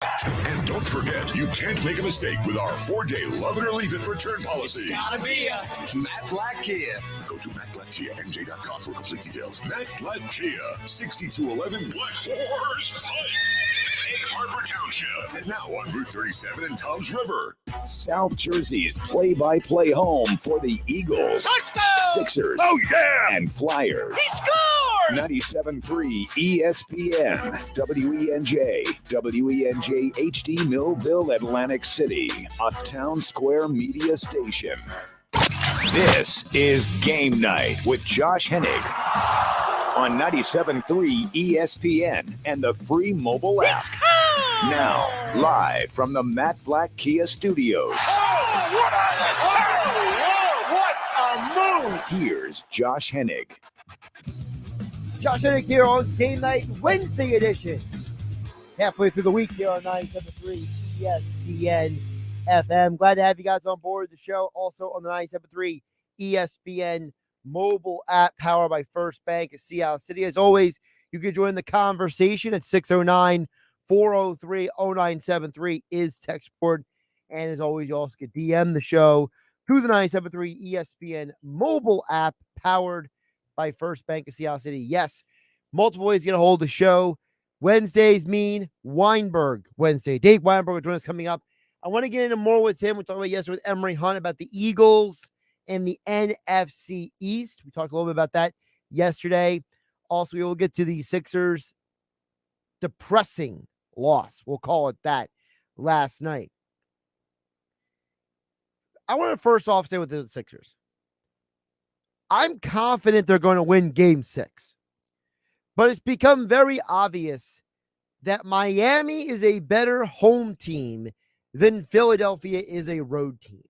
And don't forget, you can't make a mistake with our 4-day love it or leave it return policy. It's gotta be a Matt Black Kia. Go to mattblackkianj.com for complete details. Matt Black Kia, 6211 Black Horse Pike, Egg Harbor Township, and now on Route 37 in Toms River. South Jersey's play-by-play home for the Eagles, Touchdown! Sixers, and Flyers. He scored! 97.3 ESPN, WENJ, WENJ HD Millville, Atlantic City, a Town Square media station. This is Game Night with Josh Hennig on 97.3 ESPN and the free mobile app. Now, live from the Matt Black Kia Studios. What a move! Here's Josh Hennig. Josh Hennig here on GameNight Wednesday edition. Halfway through the week here on 97.3 ESPN FM. Glad to have you guys on board the show. Also on the 97.3 ESPN mobile app powered by First Bank of Seattle City. As always, you can join the conversation at 609-403-0973 is text board. And as always, you also can DM the show through the 97.3 ESPN mobile app powered by First Bank of Seattle City. Yes, multiple ways to get a hold of the show. Wednesdays mean Weinberg Wednesday. Dave Weinberg will join us coming up. I want to get into more with him. We talked about yesterday with Emery Hunt about the Eagles and the NFC East. We talked a little bit about that yesterday. Also, we will get to the Sixers' depressing loss. We'll call it that last night. I want to first off say with the Sixers, I'm confident they're going to win Game 6. But it's become very obvious that Miami is a better home team than Philadelphia is a road team.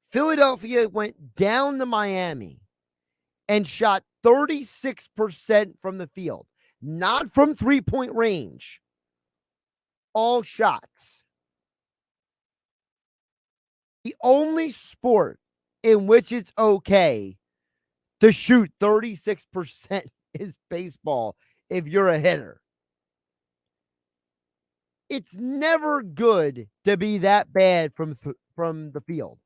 Philadelphia went down to Miami and shot 36% from the field, not from three-point range. All shots. The only sport in which it's okay to shoot 36% is baseball if you're a hitter. It's never good to be that bad from the field.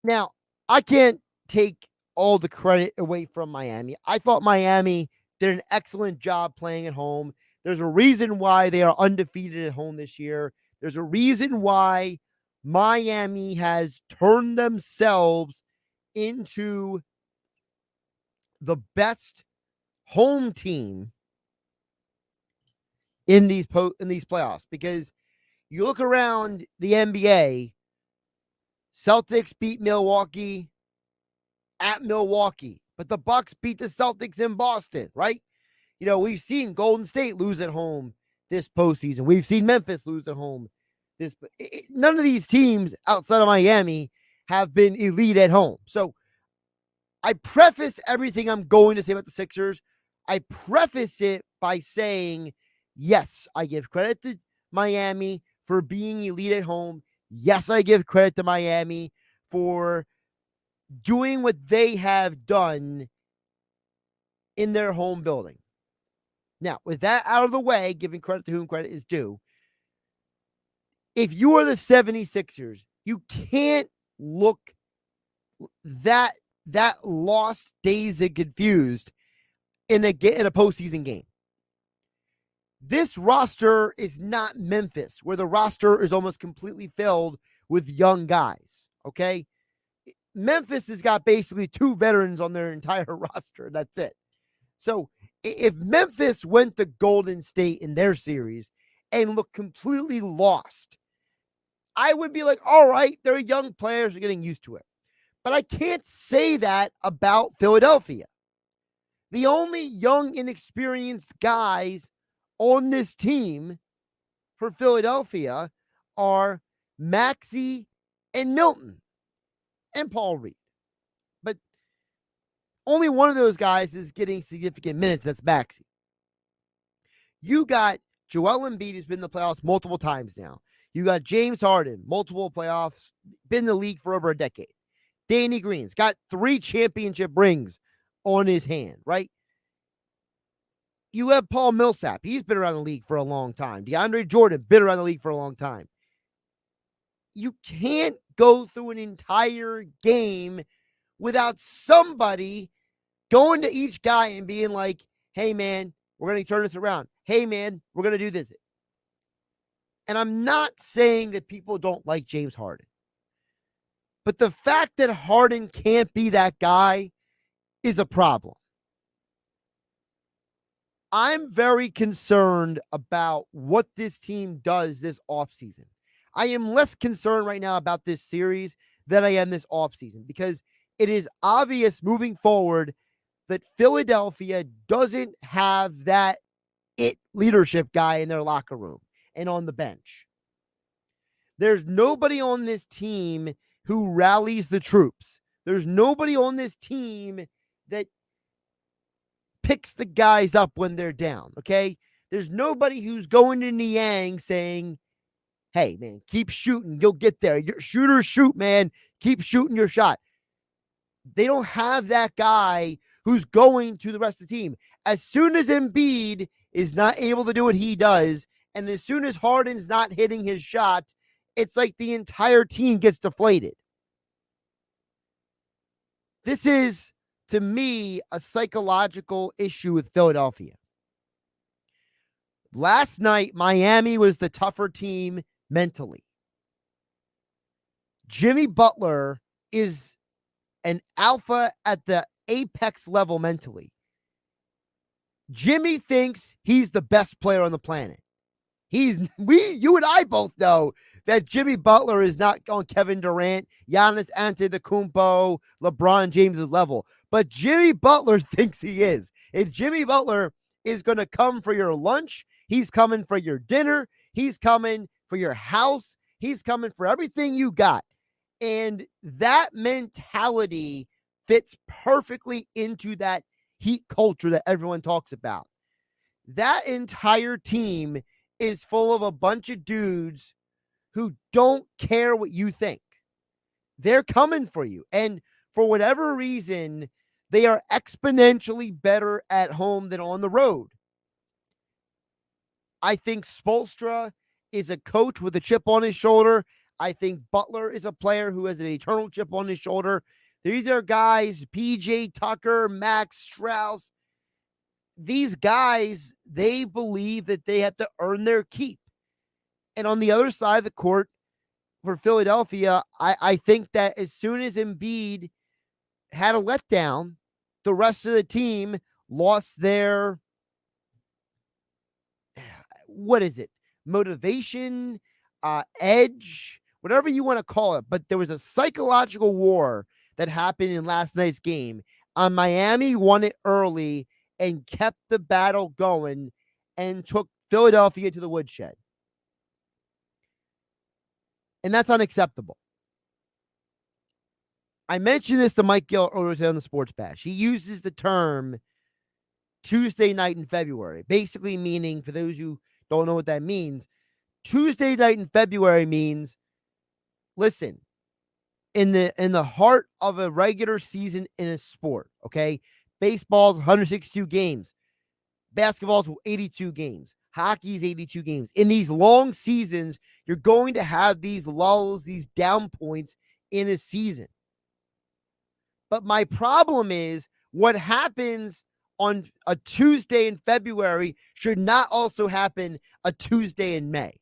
Now, I can't take all the credit away from Miami. I thought Miami did an excellent job playing at home. There's a reason why they are undefeated at home this year. There's a reason why Miami has turned themselves into the best home team in these playoffs, because you look around the NBA, Celtics beat Milwaukee at Milwaukee, but the Bucks beat the Celtics in Boston, right? You know, we've seen Golden State lose at home this postseason. We've seen Memphis lose at home. None of these teams outside of Miami have been elite at home. So I preface everything I'm going to say about the Sixers. I preface it by saying, yes, I give credit to Miami for being elite at home. Yes, I give credit to Miami for doing what they have done in their home building. Now, with that out of the way, giving credit to whom credit is due, if you are the 76ers, you can't look that lost, dazed, and confused in a postseason game. This roster is not Memphis, where the roster is almost completely filled with young guys, okay? Memphis has got basically 2 veterans on their entire roster. That's it. So if Memphis went to Golden State in their series and looked completely lost, I would be like, all right, they're young players, are getting used to it. But I can't say that about Philadelphia. The only young, inexperienced guys on this team for Philadelphia are Maxey and Milton and Paul Reed. But only one of those guys is getting significant minutes. That's Maxey. You got Joel Embiid, who's been in the playoffs multiple times now. You got James Harden, multiple playoffs, been in the league for over a decade. Danny Green's got 3 championship rings on his hand, right? You have Paul Millsap. He's been around the league for a long time. DeAndre Jordan, been around the league for a long time. You can't go through an entire game without somebody going to each guy and being like, hey, man, we're going to turn this around. Hey, man, we're going to do this. And I'm not saying that people don't like James Harden. But the fact that Harden can't be that guy is a problem. I'm very concerned about what this team does this offseason. I am less concerned right now about this series than I am this offseason because it is obvious moving forward that Philadelphia doesn't have that leadership guy in their locker room and on the bench. There's nobody on this team who rallies the troops. There's nobody on this team that picks the guys up when they're down, okay? There's nobody who's going to Niang saying, hey, man, keep shooting. You'll get there. Shooters shoot, man. Keep shooting your shot. They don't have that guy who's going to the rest of the team. As soon as Embiid is not able to do what he does, and as soon as Harden's not hitting his shot, it's like the entire team gets deflated. This is, to me, a psychological issue with Philadelphia. Last night, Miami was the tougher team mentally. Jimmy Butler is an alpha at the apex level mentally. Jimmy thinks he's the best player on the planet. You and I both know that Jimmy Butler is not on Kevin Durant, Giannis Antetokounmpo, LeBron James's level. But Jimmy Butler thinks he is. And Jimmy Butler is going to come for your lunch. He's coming for your dinner. He's coming for your house. He's coming for everything you got. And that mentality fits perfectly into that heat culture that everyone talks about. That entire team is full of a bunch of dudes who don't care what you think. They're coming for you. And for whatever reason, they are exponentially better at home than on the road. I think Spoelstra is a coach with a chip on his shoulder. I think Butler is a player who has an eternal chip on his shoulder. These are guys, PJ Tucker, Max Strauss. These guys, they believe that they have to earn their keep. And on the other side of the court for Philadelphia, I think that as soon as Embiid had a letdown, the rest of the team lost their, motivation, edge, whatever you want to call it. But there was a psychological war that happened in last night's game. Miami won it early and kept the battle going and took Philadelphia to the woodshed. And that's unacceptable. I mentioned this to Mike Gill earlier today on the Sports Bash. He uses the term Tuesday night in February, basically meaning, for those who don't know what that means, Tuesday night in February means, listen, in the heart of a regular season in a sport, okay? Baseball's 162 games. Basketball's 82 games. Hockey's 82 games. In these long seasons, you're going to have these lulls, these down points in a season. But my problem is what happens on a Tuesday in February should not also happen a Tuesday in May.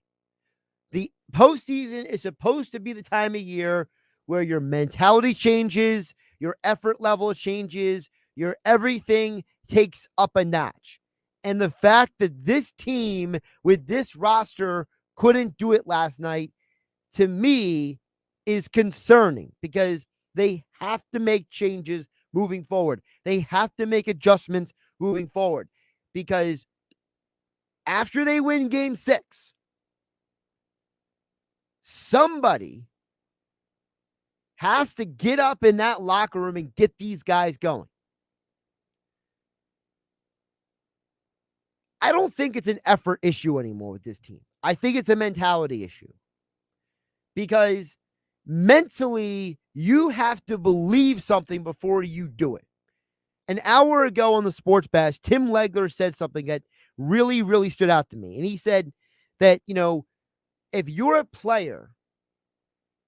The postseason is supposed to be the time of year where your mentality changes, your effort level changes, your everything takes up a notch. And the fact that this team with this roster couldn't do it last night, to me, is concerning because they have to make changes moving forward. They have to make adjustments moving forward because after they win Game 6, somebody has to get up in that locker room and get these guys going. I don't think it's an effort issue anymore with this team. I think it's a mentality issue. Because mentally, you have to believe something before you do it. An hour ago on the Sports Bash, Tim Legler said something that really, really stood out to me. And he said that, if you're a player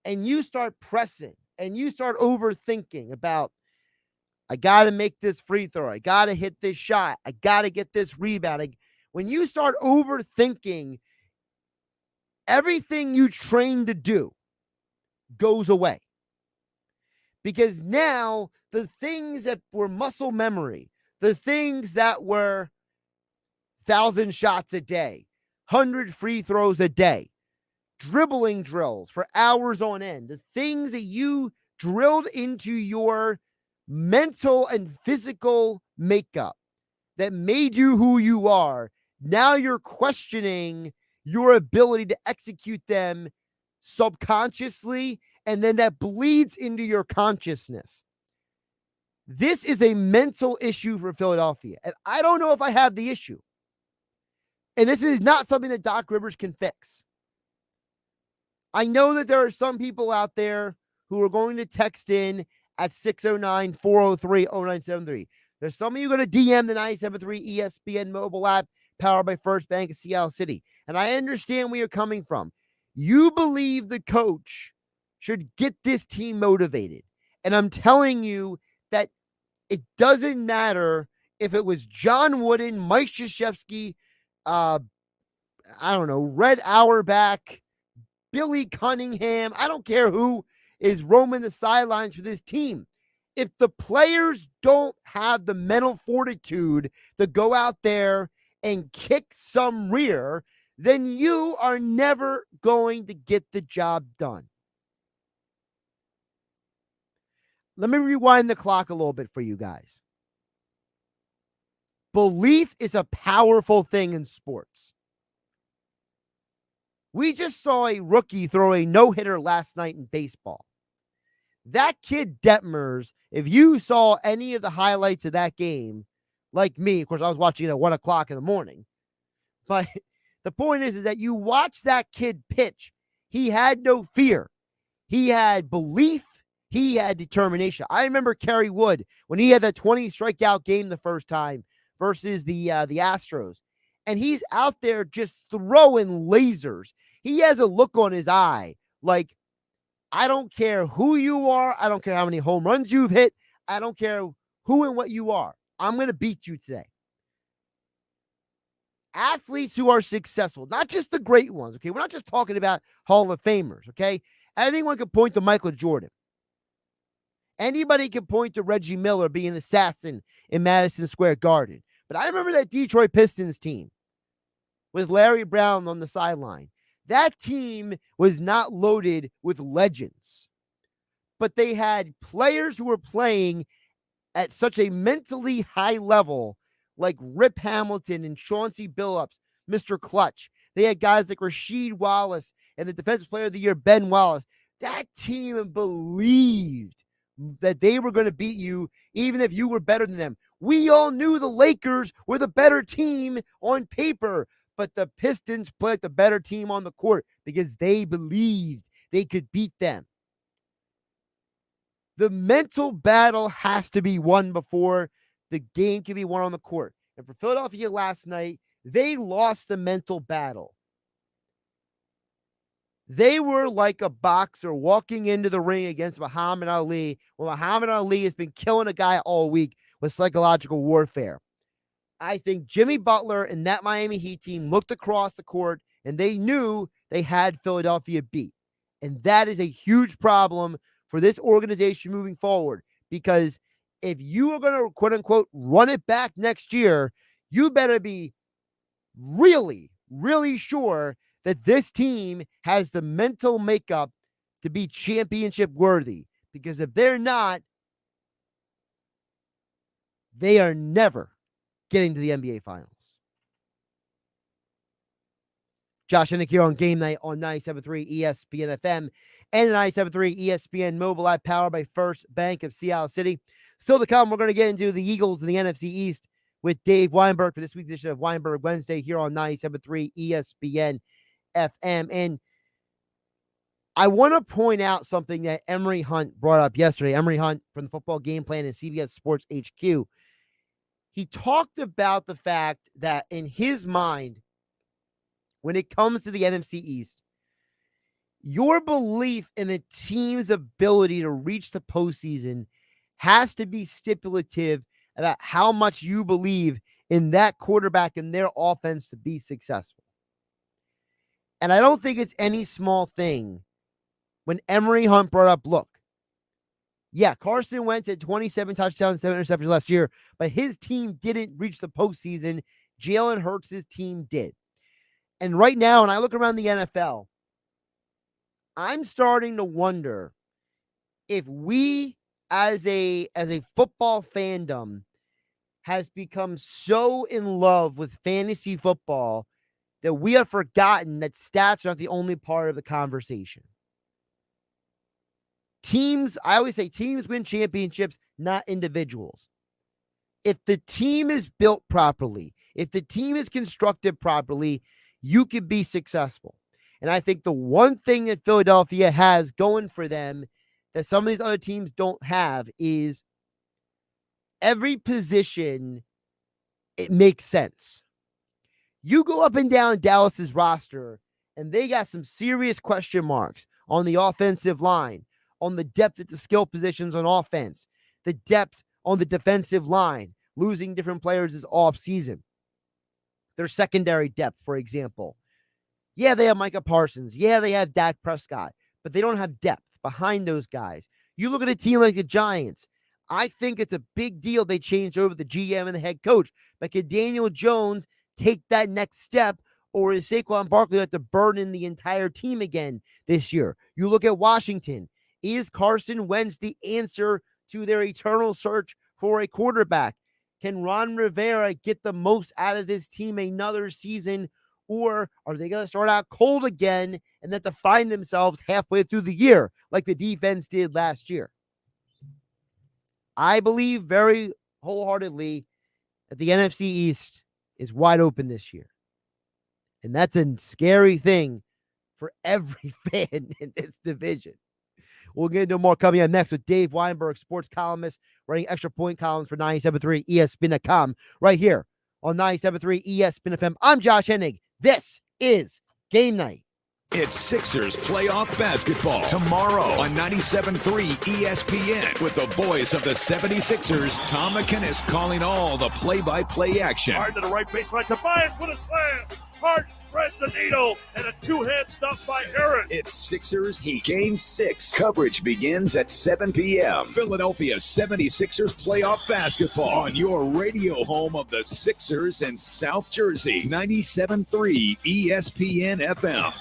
and you start pressing and you start overthinking about, I got to make this free throw, I got to hit this shot, I got to get this rebound. When you start overthinking, everything you trained to do goes away. Because now the things that were muscle memory, the things that were 1,000 shots a day, 100 free throws a day, dribbling drills for hours on end, the things that you drilled into your mental and physical makeup that made you who you are, now you're questioning your ability to execute them subconsciously, and then that bleeds into your consciousness. This is a mental issue for Philadelphia, and I don't know if I have the issue. And this is not something that Doc Rivers can fix. I know that there are some people out there who are going to text in at 609-403-0973. There's some of you going to DM the 973 ESPN mobile app powered by First Bank of Seattle City. And I understand where you're coming from. You believe the coach should get this team motivated. And I'm telling you that it doesn't matter if it was John Wooden, Mike Krzyzewski, Red Auerbach, Billy Cunningham. I don't care who is roaming the sidelines for this team. If the players don't have the mental fortitude to go out there and kick some rear, then you are never going to get the job done. Let me rewind the clock a little bit for you guys. Belief is a powerful thing in sports. We just saw a rookie throw a no-hitter last night in baseball. That kid Detmers, if you saw any of the highlights of that game, like me, of course, I was watching it at 1 o'clock in the morning. But the point is that you watch that kid pitch. He had no fear. He had belief. He had determination. I remember Kerry Wood when he had that 20 strikeout game the first time versus the Astros. And he's out there just throwing lasers. He has a look on his eye like, I don't care who you are. I don't care how many home runs you've hit. I don't care who and what you are. I'm going to beat you today. Athletes who are successful, not just the great ones, okay? We're not just talking about Hall of Famers, okay? Anyone can point to Michael Jordan. Anybody can point to Reggie Miller being an assassin in Madison Square Garden. But I remember that Detroit Pistons team with Larry Brown on the sideline. That team was not loaded with legends, but they had players who were playing at such a mentally high level, like Rip Hamilton and Chauncey Billups, Mr. Clutch. They had guys like Rasheed Wallace and the Defensive Player of the Year, Ben Wallace. That team believed that they were going to beat you, even if you were better than them. We all knew the Lakers were the better team on paper, but the Pistons played the better team on the court because they believed they could beat them. The mental battle has to be won before the game can be won on the court. And for Philadelphia last night, they lost the mental battle. They were like a boxer walking into the ring against Muhammad Ali. Well, Muhammad Ali has been killing a guy all week with psychological warfare. I think Jimmy Butler and that Miami Heat team looked across the court and they knew they had Philadelphia beat. And that is a huge problem for this organization moving forward, because if you are going to, quote unquote, run it back next year, you better be really, really sure that this team has the mental makeup to be championship worthy. Because if they're not, they are never getting to the NBA Finals. Josh Hennig here on Game Night on 97.3 ESPN FM and 97.3 ESPN mobile app powered by First Bank of Seattle City. Still to come, we're going to get into the Eagles in the NFC East with Dave Weinberg for this week's edition of Weinberg Wednesday here on 97.3 ESPN FM. And I want to point out something that Emery Hunt brought up yesterday. Emery Hunt from the Football Game Plan and CBS Sports HQ. he talked about the fact that in his mind, when it comes to the NFC East, your belief in a team's ability to reach the postseason has to be stipulative about how much you believe in that quarterback and their offense to be successful. And I don't think it's any small thing when Emery Hunt brought up, look, yeah, Carson Wentz had 27 touchdowns, 7 interceptions last year, but his team didn't reach the postseason. Jalen Hurts' team did. And right now, when I look around the NFL, I'm starting to wonder if we as a football fandom has become so in love with fantasy football that we have forgotten that stats are not the only part of the conversation. Teams, I always say teams win championships, not individuals. If the team is built properly, if the team is constructed properly, you can be successful. And I think the one thing that Philadelphia has going for them that some of these other teams don't have is every position, it makes sense. You go up and down Dallas's roster, and they got some serious question marks on the offensive line, on the depth at the skill positions on offense, the depth on the defensive line, losing different players this offseason. Their secondary depth, for example. Yeah, they have Micah Parsons. Yeah, they have Dak Prescott, but they don't have depth behind those guys. You look at a team like the Giants. I think it's a big deal they changed over the GM and the head coach. But can Daniel Jones take that next step, or is Saquon Barkley have to burden the entire team again this year? You look at Washington. Is Carson Wentz the answer to their eternal search for a quarterback? Can Ron Rivera get the most out of this team another season, or are they going to start out cold again and then to find themselves halfway through the year like the defense did last year? I believe very wholeheartedly that the NFC East is wide open this year. And that's a scary thing for every fan in this division. We'll get into more coming up next with Dave Weinberg, sports columnist, writing extra point columns for 97.3 ESPN.com, right here on 97.3 ESPN FM. I'm Josh Hennig. This is Game Night. It's Sixers playoff basketball tomorrow on 97.3 ESPN with the voice of the 76ers, Tom McInnes, calling all the play-by-play action. Hard to the right baseline. Tobias with a slam. Hart threads the needle, and a two-hand stop by Aaron. It's Sixers Heat. Game 6. Coverage begins at 7 p.m. Philadelphia 76ers playoff basketball on your radio home of the Sixers in South Jersey. 97.3 ESPN FM.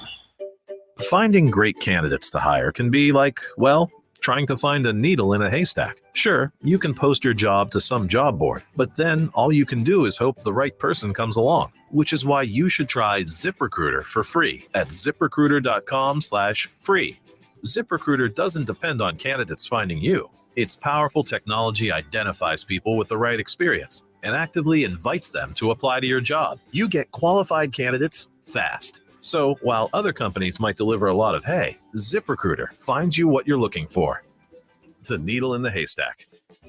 Finding great candidates to hire can be like, well, trying to find a needle in a haystack. Sure, you can post your job to some job board, but then all you can do is hope the right person comes along, which is why you should try ZipRecruiter for free at ZipRecruiter.com/free. ZipRecruiter doesn't depend on candidates finding you. Its powerful technology identifies people with the right experience and actively invites them to apply to your job. You get qualified candidates fast. So while other companies might deliver a lot of hay, ZipRecruiter finds you what you're looking for. The needle in the haystack.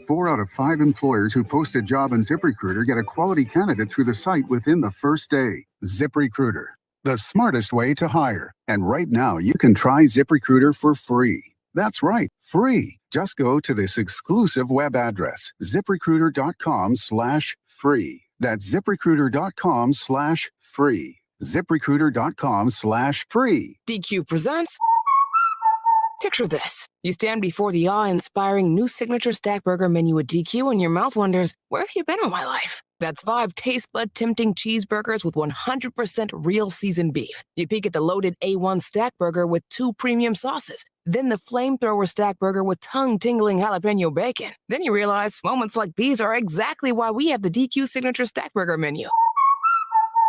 4 out of 5 employers who post a job on ZipRecruiter get a quality candidate through the site within the first day. ZipRecruiter, the smartest way to hire. And right now, you can try ZipRecruiter for free. That's right, free. Just go to this exclusive web address, ZipRecruiter.com/free. That's ZipRecruiter.com/free. ZipRecruiter.com/free. DQ presents. Picture this. You stand before the awe-inspiring new signature stack burger menu at DQ and your mouth wonders, where have you been all my life? That's 5 taste bud tempting cheeseburgers with 100% real seasoned beef. You peek at the loaded A1 stack burger with 2 premium sauces. Then the flamethrower stack burger with tongue-tingling jalapeno bacon. Then you realize moments like these are exactly why we have the DQ signature stack burger menu.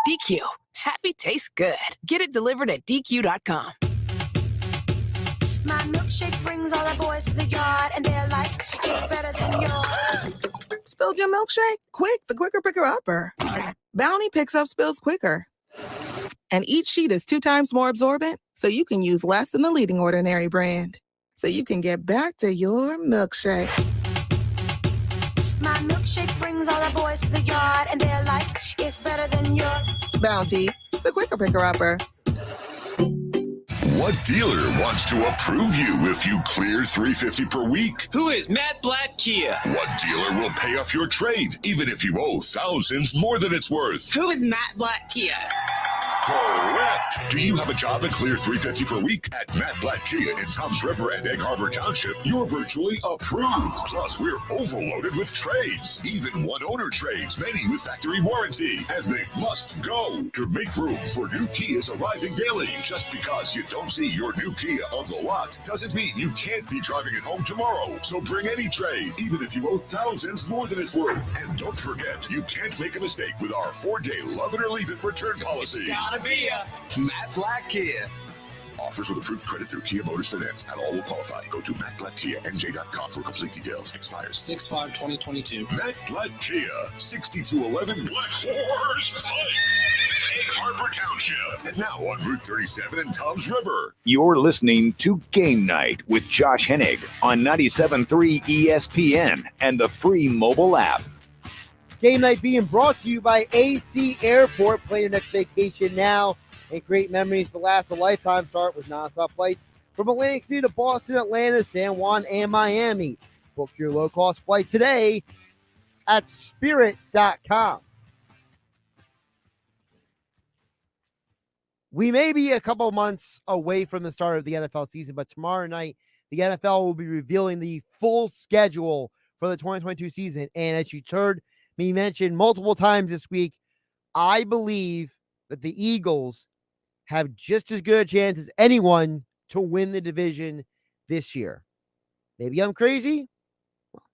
DQ. Happy tastes good. Get it delivered at DQ.com. My milkshake brings all the boys to the yard, and they're like, it's better than yours. Spilled your milkshake? Quick, the quicker picker-upper. Bounty picks up spills quicker. And each sheet is 2 times more absorbent, so you can use less than the leading Ordinary brand. So you can get back to your milkshake. My milkshake Milkshake brings all the boys to the yard, and they're like, it's better than your Bounty, the quicker picker-upper. What dealer wants to approve you if you clear $350 per week? Who is Matt Blatt Kia? What dealer will pay off your trade even if you owe thousands more than it's worth? Who is Matt Blatt Kia? Correct. Do you have a job at clear $350 per week? At Matt Blatt Kia in Toms River and Egg Harbor Township, you're virtually approved. Plus, we're overloaded with trades. Even one-owner trades, many with factory warranty. And they must go. To make room for new Kias arriving daily. Just because you don't see your new Kia on the lot doesn't mean you can't be driving it home tomorrow. So bring any trade, even if you owe thousands more than it's worth. And don't forget, you can't make a mistake with our 4-day love it or leave it return policy. It's gotta be a Matt Blatt Kia. Offers with approved credit through Kia Motors Finance. Not all will qualify. Go to mattblattkianj.com for complete details. Expires 6/5/2022. Matt Blatt Kia, 6211 Black Horse Pike, Egg Harbor Township. And now on Route 37 in Toms River. You're listening to Game Night with Josh Hennig on 97.3 ESPN and the free mobile app. Game Night being brought to you by AC Airport. Plan your next vacation now and create memories to last a lifetime. Start with nonstop flights from Atlantic City to Boston, Atlanta, San Juan, and Miami. Book your low-cost flight today at spirit.com. We may be a couple months away from the start of the NFL season, but tomorrow night, the NFL will be revealing the full schedule for the 2022 season. And as you heard me mention multiple times this week, I believe that the Eagles have just as good a chance as anyone to win the division this year. Maybe I'm crazy.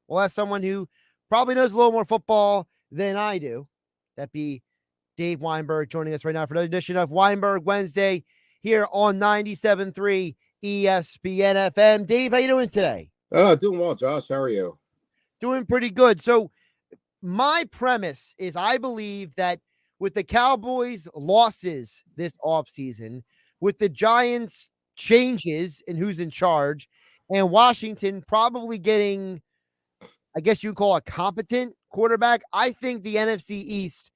Well, as someone who probably knows a little more football than I do, that'd be Dave Weinberg joining us right now for another edition of Weinberg Wednesday here on 97.3 ESPN FM. Dave, how you doing today? Doing well, Josh. How are you? Doing pretty good. So my premise is I believe that with the Cowboys' losses this offseason, with the Giants' changes in who's in charge, and Washington probably getting, I guess you call a competent quarterback, I think the NFC East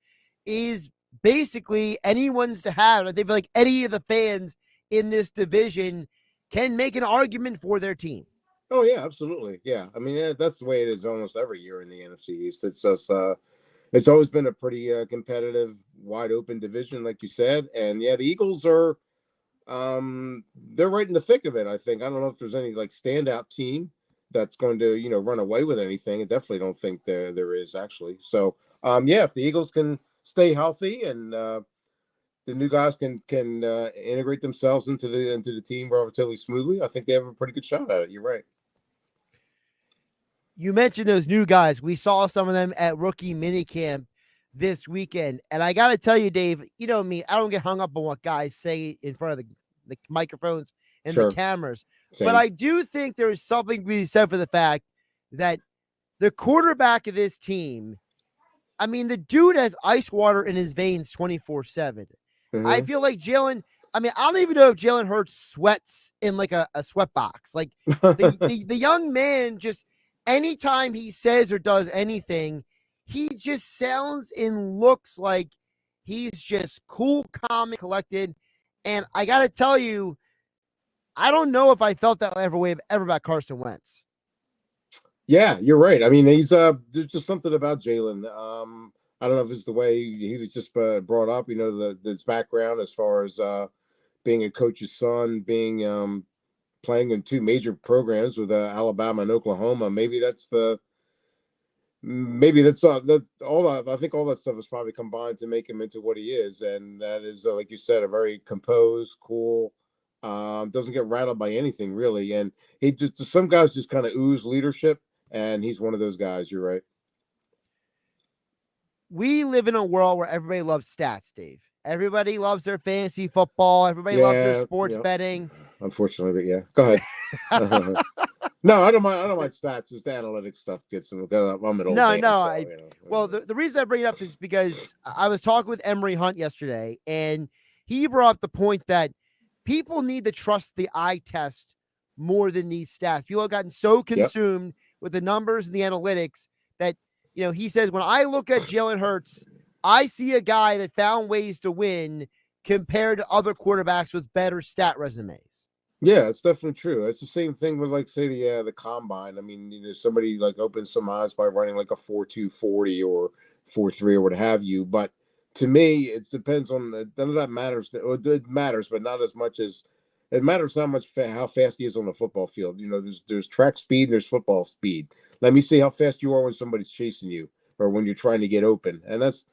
is basically anyone's to have. I think like any of the fans in this division can make an argument for their team. Oh, yeah, absolutely. Yeah. I mean, that's the way it is almost every year in the NFC East. It's just, it's always been a pretty competitive, wide open division, like you said. And yeah, the Eagles are, they're right in the thick of it, I think. I don't know if there's any like standout team that's going to, run away with anything. I definitely don't think there is actually. So, yeah, if the Eagles can stay healthy and the new guys can integrate themselves into the team relatively smoothly, I think they have a pretty good shot at it. You're right. You mentioned those new guys. We saw some of them at rookie minicamp this weekend. And I got to tell you, Dave, you know me, I don't get hung up on what guys say in front of the microphones and Sure. the cameras. Same. But I do think there is something to be said for the fact that the quarterback of this team, I mean, the dude has ice water in his veins 24/7. Mhm. I feel like Jalen, I mean, I don't even know if Jalen Hurts sweats in like a sweat box. Like the young man just, anytime he says or does anything, he just sounds and looks like he's just cool, calm, and collected. And I got to tell you, I don't know if I felt that ever about Carson Wentz. Yeah, you're right. I mean, he's there's just something about Jalen. I don't know if it's the way he was just brought up, his background as far as being a coach's son, being playing in two major programs with Alabama and Oklahoma. Maybe that's all that. I think all that stuff has probably combined to make him into what he is, and that is, like you said, a very composed, cool. Doesn't get rattled by anything really, and some guys just kind of ooze leadership, and he's one of those guys. You're right. We live in a world where everybody loves stats, Dave. Everybody loves their fantasy football. Everybody loves their sports betting. Unfortunately, but yeah. Go ahead. No, I don't mind stats. Just the analytics stuff gets me. I'm an old man, so, Well, the reason I bring it up is because I was talking with Emery Hunt yesterday, and he brought up the point that people need to trust the eye test more than these stats. People have gotten so consumed with the numbers and the analytics that he says, when I look at Jalen Hurts, I see a guy that found ways to win compared to other quarterbacks with better stat resumes. Yeah, it's definitely true. It's the same thing with, like, say, the combine. I mean, somebody like opens some eyes by running like a 4.2 40 or 4.3 or what have you. But to me, it depends on none of that matters. It matters, but not as much as it matters how much how fast he is on the football field. There's track speed and there's football speed. Let me see how fast you are when somebody's chasing you or when you're trying to get open. And that's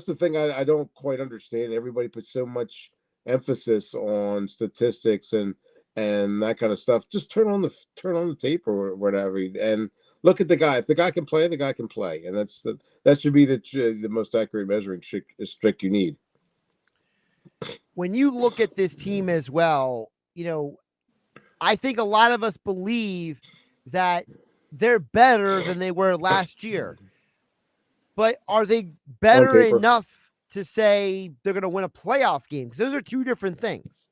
the thing I don't quite understand. Everybody puts so much emphasis on statistics and that kind of stuff. Just turn on the tape or whatever, and look at the guy. If the guy can play, the guy can play, and that should be the most accurate measuring stick you need. When you look at this team as well, I think a lot of us believe that they're better than they were last year, but are they better enough to say they're going to win a playoff game? Because those are two different things.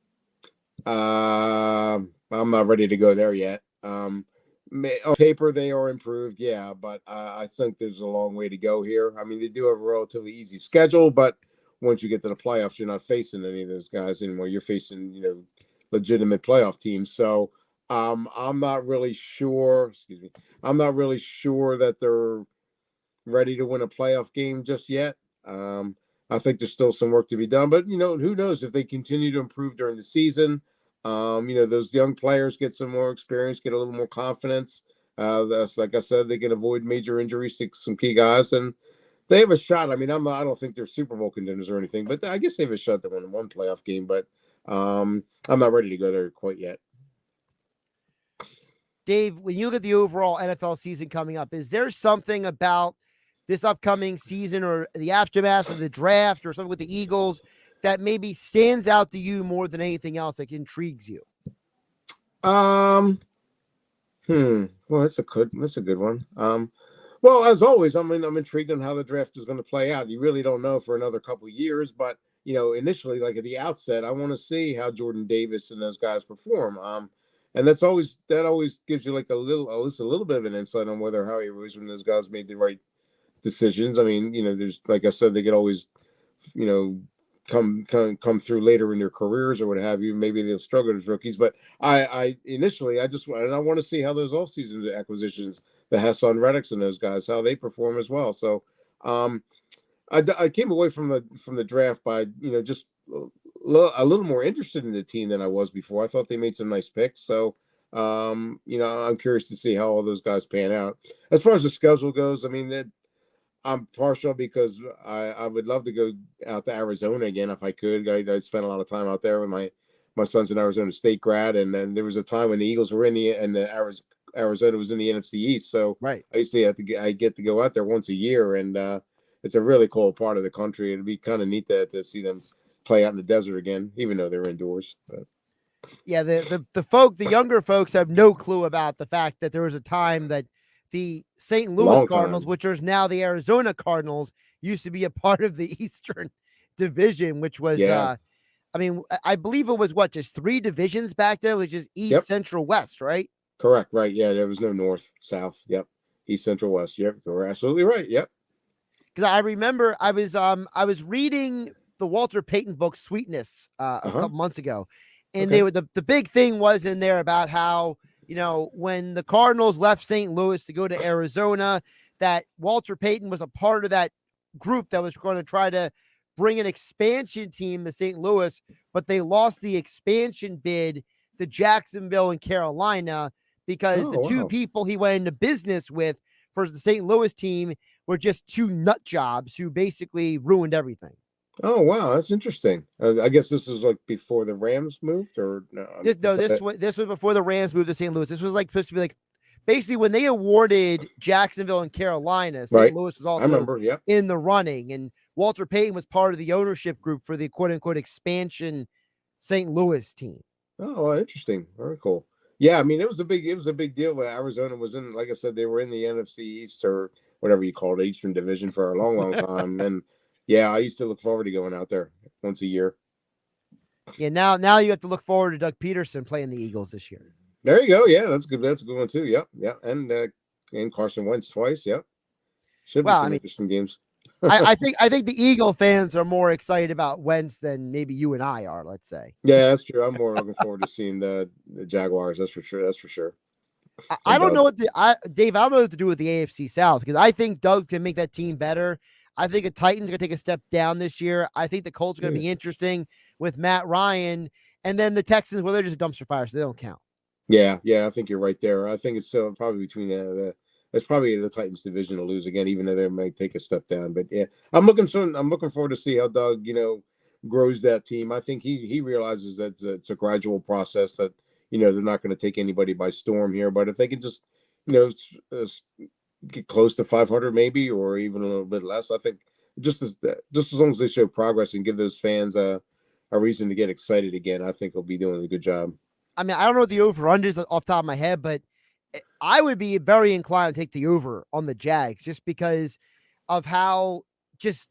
I'm not ready to go there yet. On paper, they are improved, yeah, but I think there's a long way to go here. I mean, they do have a relatively easy schedule, but once you get to the playoffs, you're not facing any of those guys anymore. You're facing, legitimate playoff teams. So I'm not really sure. Excuse me. I'm not really sure that they're ready to win a playoff game just yet. I think there's still some work to be done, but who knows if they continue to improve during the season. Those young players get some more experience, get a little more confidence. That's, like I said, they can avoid major injuries to some key guys, and they have a shot. I mean, I don't think they're Super Bowl contenders or anything, but I guess they have a shot to win one playoff game. But I'm not ready to go there quite yet. Dave, when you look at the overall NFL season coming up, is there something about this upcoming season or the aftermath of the draft or something with the Eagles that maybe stands out to you more than anything else that intrigues you? Well, that's a good one. Well, as always, I'm intrigued on how the draft is going to play out. You really don't know for another couple of years, but initially, like at the outset, I want to see how Jordan Davis and those guys perform. And that always gives you like at least a little bit of an insight on whether Howie Roseman and those guys made the right decisions. I mean, there's, like I said, they could always, come through later in their careers or what have you. Maybe they'll struggle as rookies, but I want to see how those offseason acquisitions, the Hassan Reddicks and those guys, how they perform as well. So, I came away from the draft by just a little more interested in the team than I was before. I thought they made some nice picks. So, I'm curious to see how all those guys pan out. As far as the schedule goes, I mean, I'm partial because I would love to go out to Arizona again if I could. I spent a lot of time out there with my son's an Arizona State grad, and then there was a time when the Eagles were in the Arizona was in the NFC East. So right. I used to I get to go out there once a year, and it's a really cool part of the country. It'd be kind of neat to see them play out in the desert again, even though they're indoors. But. Yeah, the younger folks have no clue about the fact that there was a time that the St. Louis Cardinals, which are now the Arizona Cardinals, used to be a part of the Eastern Division, which was, I believe it was just 3 divisions back then, which is East, Central, West, right? Correct. Right. Yeah. There was no North, South. Yep. East, Central, West. Yep. You're absolutely right. Yep. Because I remember I was reading the Walter Payton book, Sweetness, a couple months ago. And they were the big thing was in there about how, when the Cardinals left St. Louis to go to Arizona, that Walter Payton was a part of that group that was going to try to bring an expansion team to St. Louis, but they lost the expansion bid to Jacksonville and Carolina because the two people he went into business with for the St. Louis team were just 2 nut jobs who basically ruined everything. Oh, wow. That's interesting. I guess this was like before the Rams moved or no? This was before the Rams moved to St. Louis. This was supposed to be basically when they awarded Jacksonville and Carolina, St. Louis was also in the running, and Walter Payton was part of the ownership group for the quote unquote expansion St. Louis team. Oh, interesting. Very cool. Yeah. I mean, it was a big deal where Arizona was in, like I said, they were in the NFC East or whatever you call it, Eastern Division for a long, long time. And yeah, I used to look forward to going out there once a year. Yeah, now you have to look forward to Doug Peterson playing the Eagles this year. There you go. Yeah, that's good. That's a good one too. Yep, yeah, and Carson Wentz twice. Yep. Should be Well, I some mean, interesting games. I think the Eagle fans are more excited about Wentz than maybe you and I are. Let's say. Yeah, that's true. I'm more looking forward to seeing the Jaguars. That's for sure. That's for sure. I And don't Doug. know Dave. I don't know what to do with the AFC South because I think Doug can make that team better. I think the Titans are going to take a step down this year. I think the Colts are going to be interesting with Matt Ryan, and then the Texans, well, they're just a dumpster fire, so they don't count. Yeah, I think you're right there. I think it's still probably between it's probably the Titans division to lose again, even though they might take a step down. But yeah, I'm looking forward to see how Doug, grows that team. I think he realizes that it's a gradual process that, they're not going to take anybody by storm here. But if they can just, get close to 500 maybe, or even a little bit less, I think just as long as they show progress and give those fans a reason to get excited again, I think they'll be doing a good job. I mean, I don't know what the over-under is off the top of my head, but I would be very inclined to take the over on the Jags just because of how just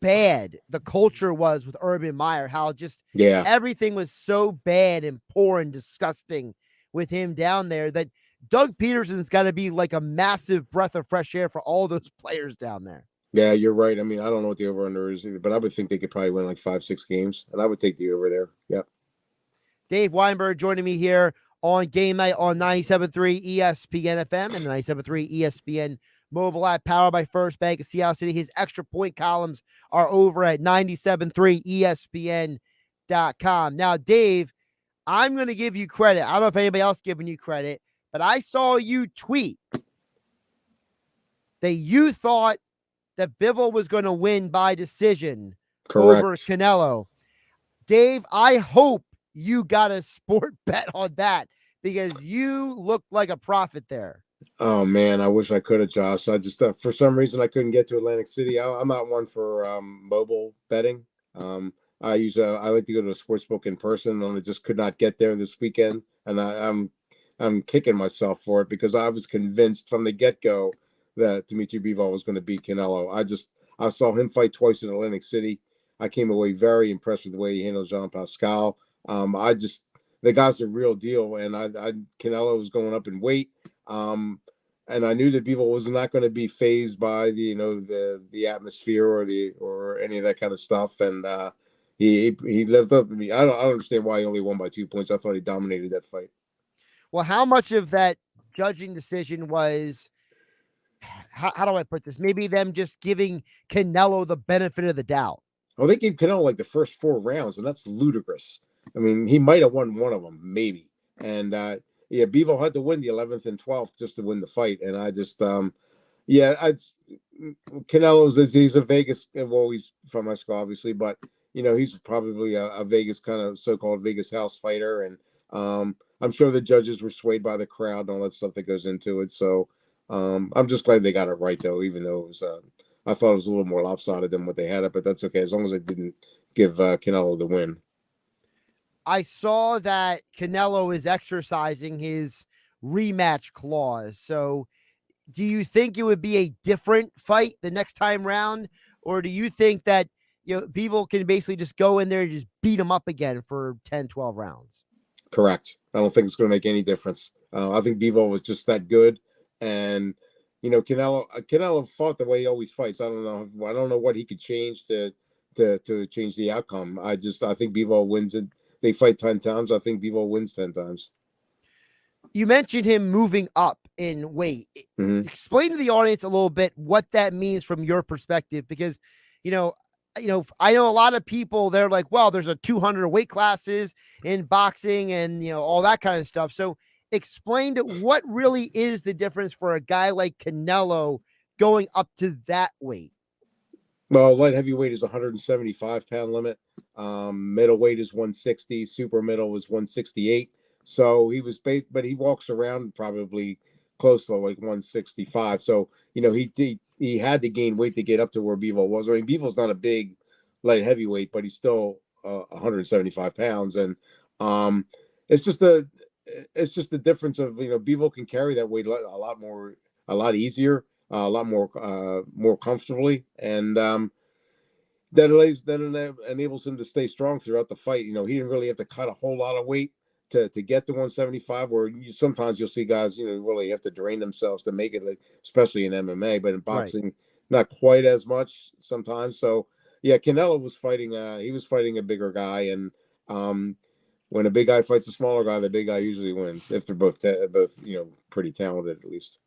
bad the culture was with Urban Meyer, how just everything was so bad and poor and disgusting with him down there that Doug Peterson's got to be like a massive breath of fresh air for all those players down there. Yeah, you're right. I mean, I don't know what the over-under is either, but I would think they could probably win like 5-6 games, and I would take the over there. Yep. Dave Weinberg joining me here on Game Night on 97.3 ESPN FM and the 97.3 ESPN mobile app powered by First Bank of Seattle City. His extra point columns are over at 97.3 ESPN.com. Now, Dave, I'm going to give you credit. I don't know if anybody else giving you credit, but I saw you tweet that you thought that Bivol was going to win by decision over Canelo. Dave, I hope you got a sport bet on that because you looked like a prophet there. Oh man, I wish I could have, Josh. I just for some reason I couldn't get to Atlantic City. I'm not one for mobile betting. I like to go to a sports book in person, and I just could not get there this weekend, and I'm kicking myself for it because I was convinced from the get-go that Dimitri Bivol was going to beat Canelo. I saw him fight twice in Atlantic City. I came away very impressed with the way he handled Jean Pascal. The guy's the real deal, and Canelo was going up in weight. And I knew that Bivol was not going to be phased by the atmosphere or any of that kind of stuff. And he lived up to me. I don't understand why he only won by 2 points. I thought he dominated that fight. Well, how much of that judging decision was, how do I put this? Maybe them just giving Canelo the benefit of the doubt. Well, they gave Canelo like the first 4 rounds, and that's ludicrous. I mean, he might have won one of them, maybe. And Bivol had to win the 11th and 12th just to win the fight. And I just, Canelo's he's a Vegas. Well, he's from Mexico, obviously, but he's probably a Vegas kind of so-called Vegas house fighter. And I'm sure the judges were swayed by the crowd and all that stuff that goes into it. So I'm just glad they got it right, though, even though it was. I thought it was a little more lopsided than what they had it, but that's okay as long as they didn't give Canelo the win. I saw that Canelo is exercising his rematch clause. So do you think it would be a different fight the next time round? Or do you think that Bivol can basically just go in there and just beat him up again for 10, 12 rounds? Correct. I don't think it's going to make any difference. I think Bivol was just that good. And Canelo fought the way he always fights. I don't know what he could change to change the outcome. I think Bivol wins it. They fight 10 times. I think Bivol wins 10 times. You mentioned him moving up in weight. Mm-hmm. Explain to the audience a little bit what that means from your perspective, because, I know a lot of people, they're like, well, there's a 200 weight classes in boxing and, all that kind of stuff. So explain to what really is the difference for a guy like Canelo going up to that weight. Well, light heavyweight is 175-pound limit. Middleweight is 160. Super middle is 168. So but he walks around probably close to like 165. So he had to gain weight to get up to where Bivol was. I mean, Bivol's not a big light heavyweight, but he's still 175 pounds, and it's just the difference of Bivol can carry that weight a lot easier. A lot more comfortably, and that enables him to stay strong throughout the fight. He didn't really have to cut a whole lot of weight, to get to 175, where sometimes you'll see guys, really have to drain themselves to make it, like, especially in MMA, but in boxing, not quite as much sometimes. So yeah, Canelo was fighting. He was fighting a bigger guy, and when a big guy fights a smaller guy, the big guy usually wins if they're both pretty talented at least.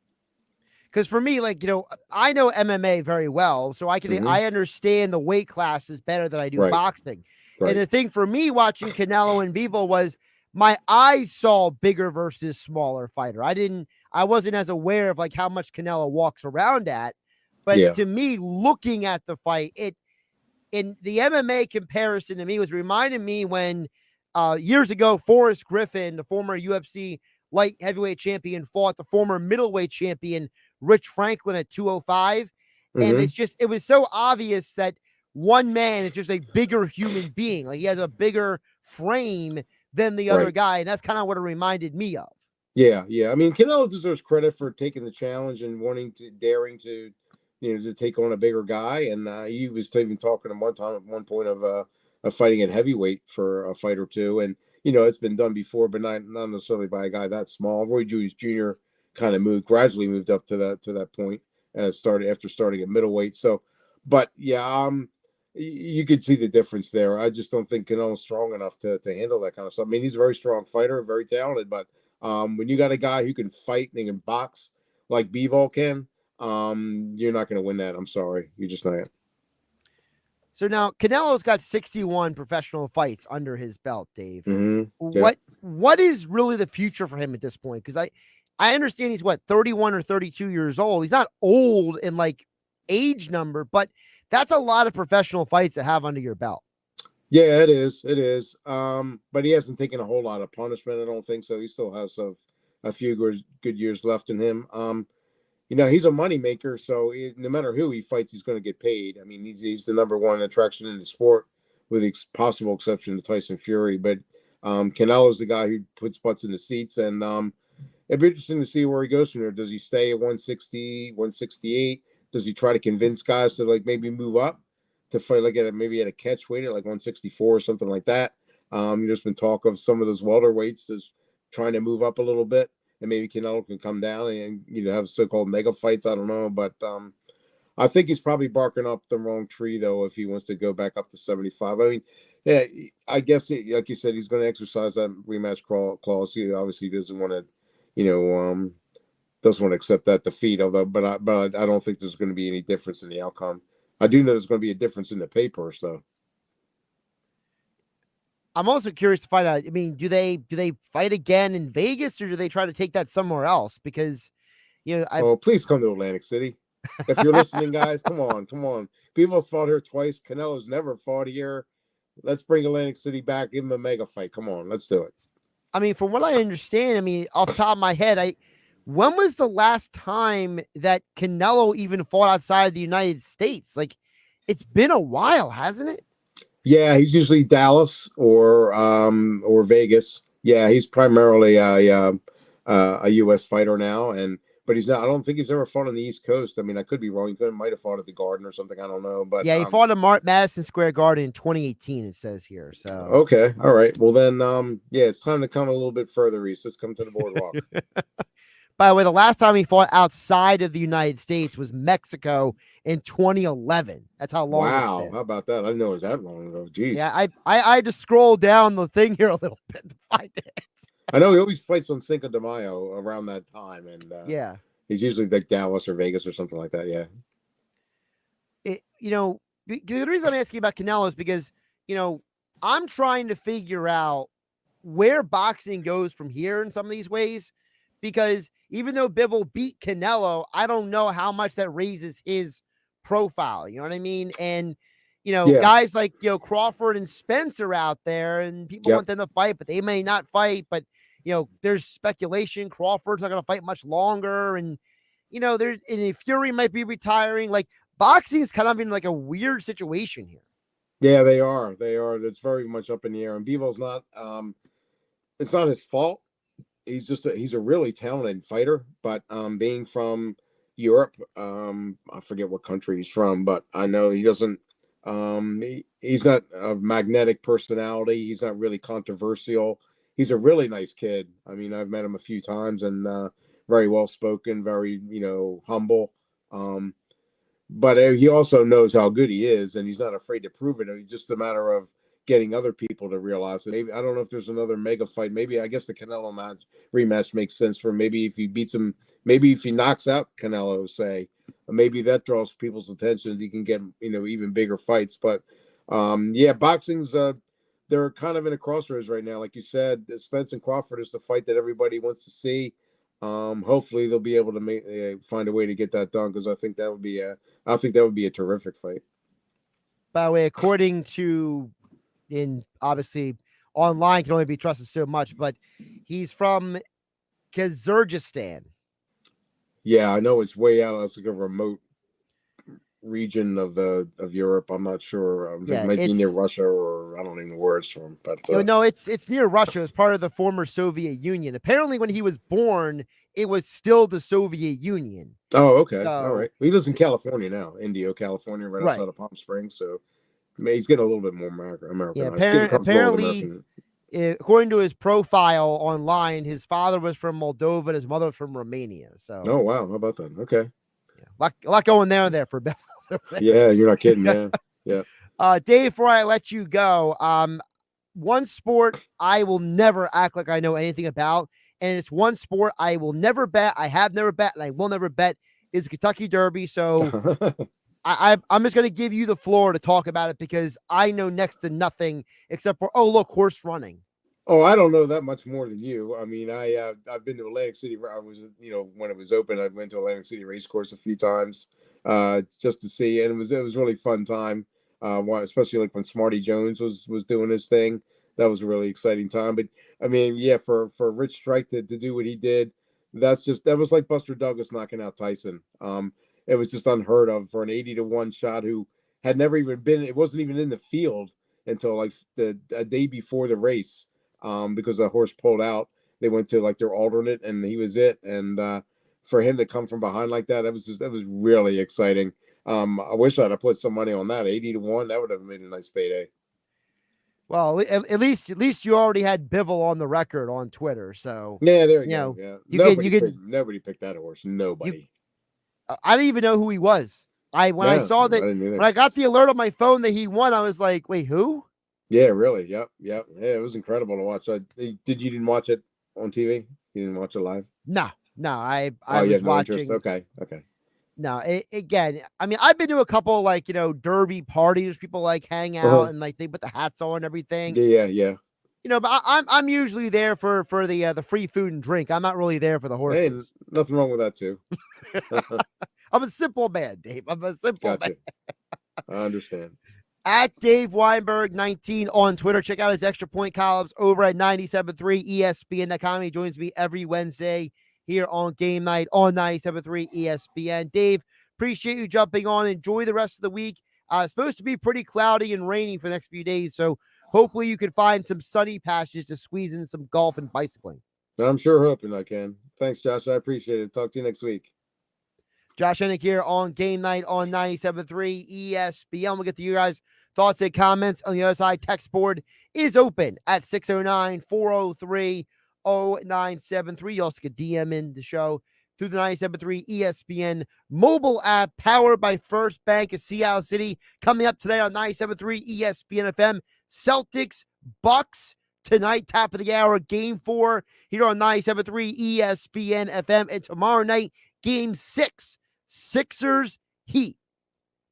Because for me, like, I know MMA very well, so I understand the weight classes better than I do boxing. Right. And the thing for me watching Canelo and Bivol was my eyes saw bigger versus smaller fighter. I wasn't as aware of like how much Canelo walks around at, but to me, looking at the fight, in the MMA comparison to me was reminding me when years ago, Forrest Griffin, the former UFC light heavyweight champion, fought the former middleweight champion Rich Franklin at 205. And it was so obvious that one man is just a bigger human being. Like, he has a bigger frame than the other guy. And that's kind of what it reminded me of. Yeah. I mean, Canelo deserves credit for taking the challenge and daring to take on a bigger guy. And he was even talking at one point of fighting at heavyweight for a fight or two. And, it's been done before, but not necessarily by a guy that small. Roy Jones Jr. kind of gradually moved up to that point after starting at middleweight. So, but yeah, you could see the difference there. I just don't think Canelo's strong enough to handle that kind of stuff. I mean, he's a very strong fighter, very talented, but when you got a guy who can fight and can box like Bivol can, you're not going to win that. I'm sorry. You're just not. So now Canelo's got 61 professional fights under his belt, Dave. What is really the future for him at this point? Because I understand he's 31 or 32 years old. He's not old in like age number, but that's a lot of professional fights to have under your belt. Yeah, it is. It is. But he hasn't taken a whole lot of punishment, I don't think so. He still has a few good years left in him. He's a moneymaker, so no matter who he fights, he's going to get paid. I mean, he's the number one attraction in the sport, with the possible exception to Tyson Fury. But Canelo's the guy who puts butts in the seats, and it'd be interesting to see where he goes from there. Does he stay at 160, 168? Does he try to convince guys to like maybe move up to fight like maybe at a catch weight at like 164 or something like that? There's been talk of some of those welterweights is trying to move up a little bit. And maybe Canelo can come down and have so-called mega fights. I don't know, but I think he's probably barking up the wrong tree though if he wants to go back up to 75. I mean, yeah, I guess like you said, he's going to exercise that rematch clause. He obviously doesn't want to, doesn't want to accept that defeat. Although, but I don't think there's going to be any difference in the outcome. I do know there's going to be a difference in the pay purse though. I'm also curious to find out. I mean, do they fight again in Vegas, or do they try to take that somewhere else? Because, please come to Atlantic City. If you're listening, guys, come on. People's fought here twice. Canelo's never fought here. Let's bring Atlantic City back. Give him a mega fight. Come on, let's do it. I mean, from what I understand, off the top of my head, when was the last time that Canelo even fought outside the United States? Like, it's been a while, hasn't it? Yeah, he's usually Dallas or Vegas. Yeah, he's primarily a U.S. fighter now, but he's not. I don't think he's ever fought on the East Coast. I mean, I could be wrong. He might have fought at the Garden or something. I don't know. But yeah, he fought at Madison Square Garden in 2018. It says here. So okay, all right. Well then, it's time to come a little bit further east. Let's come to the boardwalk. By the way, the last time he fought outside of the United States was Mexico in 2011. That's how long. Wow, it's been. How about that? I didn't know it was that long ago. Geez. Yeah, I had to scroll down the thing here a little bit to find it. I know he always fights on Cinco de Mayo around that time, and yeah, he's usually like Dallas or Vegas or something like that. Yeah. The reason I'm asking about Canelo is because I'm trying to figure out where boxing goes from here in some of these ways. Because even though Bivol beat Canelo, I don't know how much that raises his profile. You know what I mean? And, guys like, Crawford and Spencer out there, and people want them to fight, but they may not fight. But, there's speculation Crawford's not going to fight much longer. And, Fury might be retiring. Like, boxing is kind of in like a weird situation here. Yeah, they are. That's very much up in the air. And Bivol's not, it's not his fault. He's a really talented fighter, but being from Europe, I forget what country he's from, but I know he doesn't. He's not a magnetic personality. He's not really controversial. he's a really nice kid. I mean, I've met him a few times, and very well spoken, very humble. But he also knows how good he is, and he's not afraid to prove it. It's just a matter of getting other people to realize it. Maybe I don't know if there's another mega fight. Maybe I guess the Canelo rematch makes sense for him. Maybe if he beats him, maybe if he knocks out Canelo, say, maybe that draws people's attention. He can get even bigger fights. But boxing's they're kind of in a crossroads right now. Like you said, Spence and Crawford is the fight that everybody wants to see. Hopefully they'll be able to find a way to get that done, because I think that would be a terrific fight. By the way, according to, obviously online can only be trusted so much, but he's from Kyrgyzstan. Yeah, I know it's way out. It's like a remote region of Europe. I'm not sure. It might be near Russia, or I don't even know where it's from. But no, it's near Russia. It's part of the former Soviet Union. Apparently, when he was born, it was still the Soviet Union. Oh, okay, all right. He lives in California now, Indio, California, right outside of Palm Springs. So he's getting a little bit more American. Yeah, apparently, according to his profile online, his father was from Moldova and his mother was from Romania. So, oh wow, how about that? Okay. A lot going there for Bill. Yeah, you're not kidding. Yeah. Dave, before I let you go, one sport I will never act like I know anything about, and it's one sport I will never bet. I have never bet, and I will never bet, is the Kentucky Derby. So I'm just going to give you the floor to talk about it, because I know next to nothing except for, horse running. Oh, I don't know that much more than you. I mean, I've been to Atlantic City. I was, when it was open, I went to Atlantic City Racecourse a few times just to see, and it was a really fun time. Especially like when Smarty Jones was doing his thing. That was a really exciting time. But I mean, for Rich Strike to do what he did, that was like Buster Douglas knocking out Tyson. It was just unheard of for an 80-1 shot who had never even been. It wasn't even in the field until like a day before the race. Because the horse pulled out, they went to like their alternate, and he was it. And for him to come from behind like that, that was really exciting. I wish I'd have put some money on that 80-1. That would have made a nice payday. Well, at least you already had Bivol on the record on Twitter, so yeah, there you go. Yeah, nobody picked that horse. Nobody. I didn't even know who he was. When I saw that, when I got the alert on my phone that he won, I was like, wait, who? Yeah, really. Yep. Yeah, it was incredible to watch. You didn't watch it on TV? You didn't watch it live? No. I was watching. Interest. Okay. No, again, I mean, I've been to a couple Derby parties. People hang out and they put the hats on and everything. Yeah. But I'm usually there for the free food and drink. I'm not really there for the horses. Hey, nothing wrong with that too. I'm a simple man, Dave. I'm a simple man. I understand. At Dave Weinberg 19 on Twitter. Check out his extra point columns over at 97.3 ESPN.com. He joins me every Wednesday here on Game Night on 97.3 ESPN. Dave, appreciate you jumping on. Enjoy the rest of the week. It's supposed to be pretty cloudy and rainy for the next few days, so hopefully you can find some sunny patches to squeeze in some golf and bicycling. I'm sure hoping I can. Thanks, Josh. I appreciate it. Talk to you next week. Josh Hennig here on Game Night on 97.3 ESPN. We'll get to you guys' thoughts and comments on the other side. Text board is open at 609-403-0973. You also can DM in the show through the 97.3 ESPN mobile app, powered by First Bank of Seattle City. Coming up today on 97.3 ESPN FM, Celtics Bucks tonight, top of the hour, Game 4 here on 97.3 ESPN FM. And tomorrow night, Game 6, Sixers Heat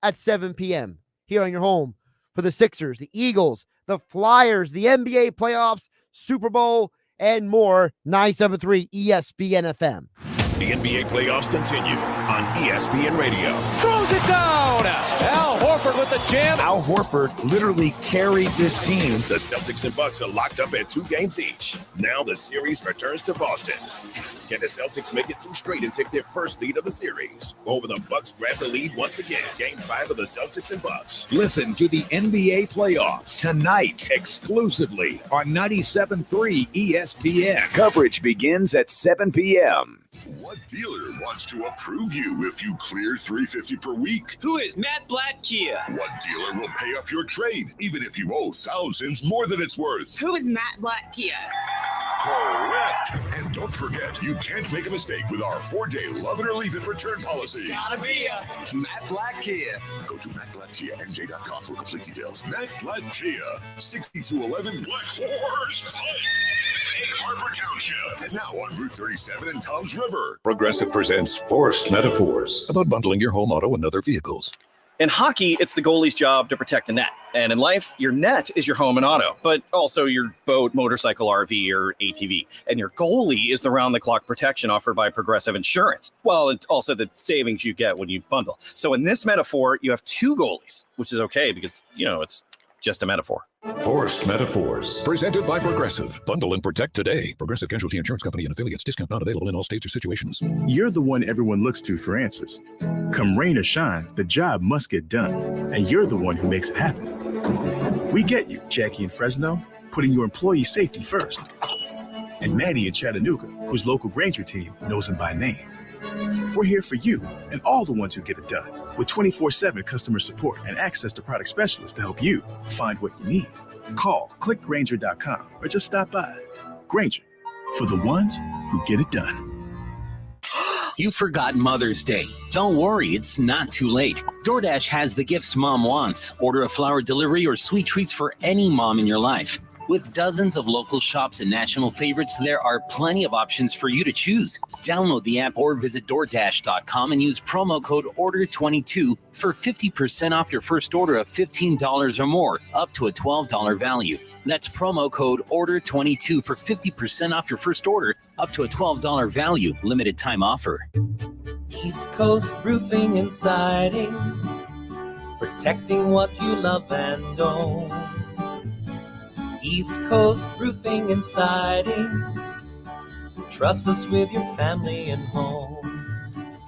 at 7 p.m. here on your home for the Sixers, the Eagles, the Flyers, the NBA playoffs, Super Bowl, and more. 97.3 ESPN FM. The NBA playoffs continue on ESPN Radio. Throws it down. Al Horford with the jam. Al Horford literally carried this team. The Celtics and Bucks are locked up at 2 games each. Now the series returns to Boston. Can the Celtics make it 2 straight and take their first lead of the series? Or will the Bucks grab the lead once again? Game 5 of the Celtics and Bucks. Listen to the NBA playoffs tonight exclusively on 97.3 ESPN. Coverage begins at 7 p.m. What dealer wants to approve you if you clear $350 per week? Who is Matt Blatt Kia? What dealer will pay off your trade even if you owe thousands more than it's worth? Who is Matt Blatt Kia? Correct. And don't forget, you can't make a mistake with our 4-day love it or leave it return policy. It's gotta be a Matt Black Kia. Go to mattblackkianj.com for complete details. Matt Black Kia, 6211 Black Horse Pike, Egg Harbor Township, and now on Route 37 in Toms River. Progressive presents Forced Metaphors about bundling your home auto and other vehicles. In hockey, it's the goalie's job to protect the net. And in life, your net is your home and auto, but also your boat, motorcycle, RV, or ATV. And your goalie is the round-the-clock protection offered by Progressive Insurance. Well, it's also the savings you get when you bundle. So in this metaphor, you have two goalies, which is okay because, it's just a metaphor. Forced Metaphors, presented by Progressive. Bundle and protect today. Progressive Casualty Insurance Company and affiliates. Discount not available in all states or situations. You're the one everyone looks to for answers. Come rain or shine, the job must get done. And you're the one who makes it happen. We get you, Jackie in Fresno, putting your employee safety first. And Manny in Chattanooga, whose local Granger team knows him by name. We're here for you and all the ones who get it done with 24/7 customer support and access to product specialists to help you find what you need. Call clickgranger.com or just stop by. Granger, for the ones who get it done. You forgot Mother's Day. Don't worry, it's not too late. DoorDash has the gifts mom wants. Order a flower delivery or sweet treats for any mom in your life. With dozens of local shops and national favorites, there are plenty of options for you to choose. Download the app or visit DoorDash.com and use promo code ORDER22 for 50% off your first order of $15 or more, up to a $12 value. That's promo code ORDER22 for 50% off your first order, up to a $12 value. Limited time offer. East Coast Roofing and Siding, protecting what you love and own. East Coast Roofing and Siding. Trust us with your family and home.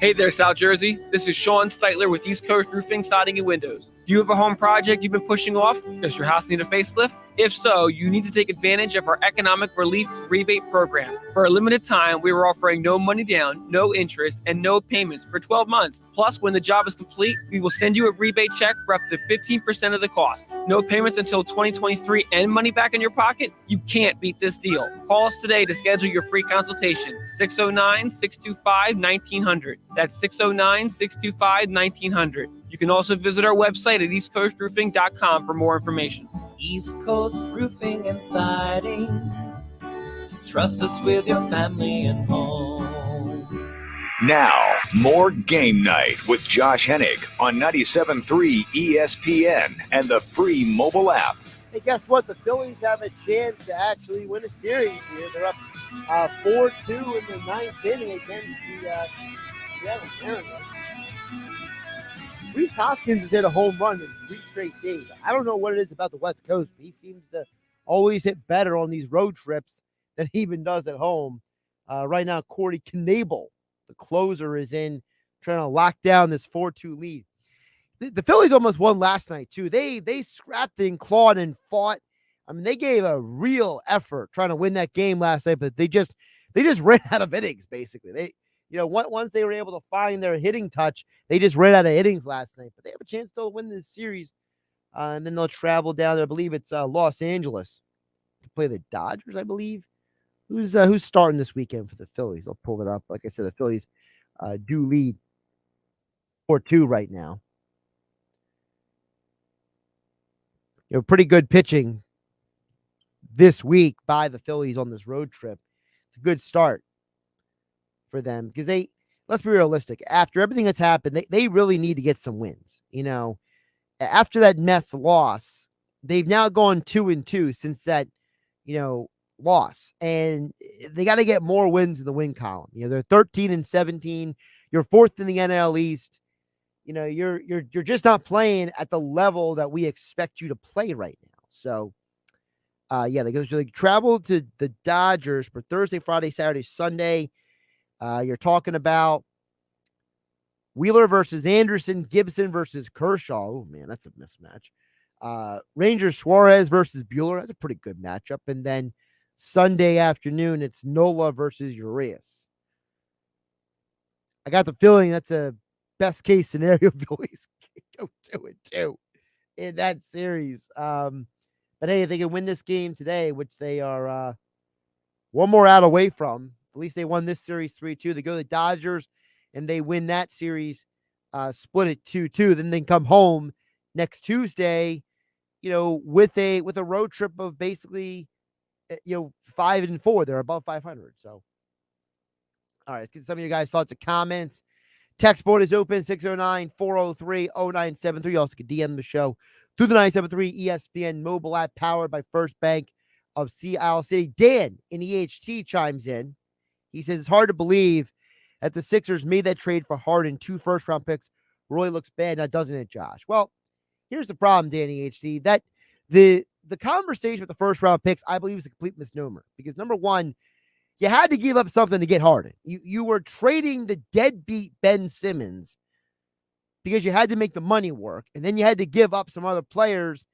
Hey there, South Jersey. This is Sean Steitler with East Coast Roofing, Siding, and Windows. Do you have a home project you've been pushing off? Does your house need a facelift? If so, you need to take advantage of our Economic Relief Rebate Program. For a limited time, we are offering no money down, no interest, and no payments for 12 months. Plus, when the job is complete, we will send you a rebate check for up to 15% of the cost. No payments until 2023 and money back in your pocket? You can't beat this deal. Call us today to schedule your free consultation. 609-625-1900. That's 609-625-1900. You can also visit our website at eastcoastroofing.com for more information. East Coast Roofing and Siding. Trust us with your family and home. Now, more Game Night with Josh Hennig on 97.3 ESPN and the free mobile app. Hey, guess what? The Phillies have a chance to actually win a series here. They're up 4-2 in the ninth inning against the Seattle Mariners. Rhys Hoskins has hit a home run in 3 straight days. I don't know what it is about the West Coast, but he seems to always hit better on these road trips than he even does at home. Right now, Corey Knebel, the closer, is in trying to lock down this 4-2 lead. The Phillies almost won last night, too. They scrapped and clawed and fought. I mean, they gave a real effort trying to win that game last night, but they just ran out of innings, basically. Once they were able to find their hitting touch, they just ran out of innings last night. But they have a chance still to win this series. And then they'll travel down there. I believe it's Los Angeles to play the Dodgers, I believe. Who's starting this weekend for the Phillies? I'll pull it up. Like I said, the Phillies do lead 4-2 right now. Pretty good pitching this week by the Phillies on this road trip. It's a good start for them because let's be realistic. After everything that's happened, they really need to get some wins. After that Mets loss, they've now gone 2-2 since that, loss, and they got to get more wins in the win column. They're 13-17. You're 4th in the NL East. You're just not playing at the level that we expect you to play right now. So, they travel to the Dodgers for Thursday, Friday, Saturday, Sunday. You're talking about Wheeler versus Anderson, Gibson versus Kershaw. Oh, man, that's a mismatch. Rangers Suarez versus Buehler. That's a pretty good matchup. And then Sunday afternoon, it's Nola versus Urias. I got the feeling that's a best case scenario. Phillies go 2-2 in that series. But hey, if they can win this game today, which they are one more out away from. At least they won this series 3-2. They go to the Dodgers and they win that series, split it 2-2. Then they come home next Tuesday, with a road trip of basically, 5-4. They're above 500. So, all right, let's get some of you guys' thoughts and comments. Text board is open, 609-403-0973. You also can DM the show through the 973 ESPN mobile app powered by First Bank of Sea Isle City. Dan in EHT chimes in. He says, it's hard to believe that the Sixers made that trade for Harden, 2 first-round picks. Really looks bad now, doesn't it, Josh? Well, here's the problem, Dan EHT, that the conversation with the first-round picks, I believe, is a complete misnomer. Because, number one, you had to give up something to get Harden. You were trading the deadbeat Ben Simmons because you had to make the money work, and then you had to give up some other players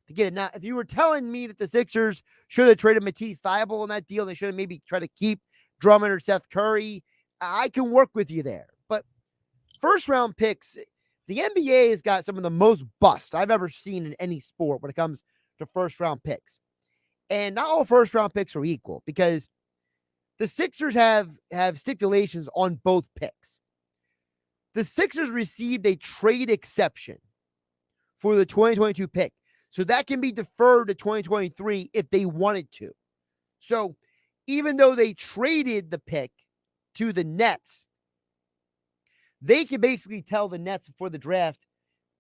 to get it. Now, if you were telling me that the Sixers should have traded Matisse Thybulle in that deal, they should have maybe tried to keep Drummond or Seth Curry, I can work with you there. But first-round picks, the NBA has got some of the most busts I've ever seen in any sport when it comes to first-round picks. And not all first-round picks are equal because the Sixers have stipulations on both picks. The Sixers received a trade exception for the 2022 pick. So that can be deferred to 2023 if they wanted to. So even though they traded the pick to the Nets, they can basically tell the Nets before the draft,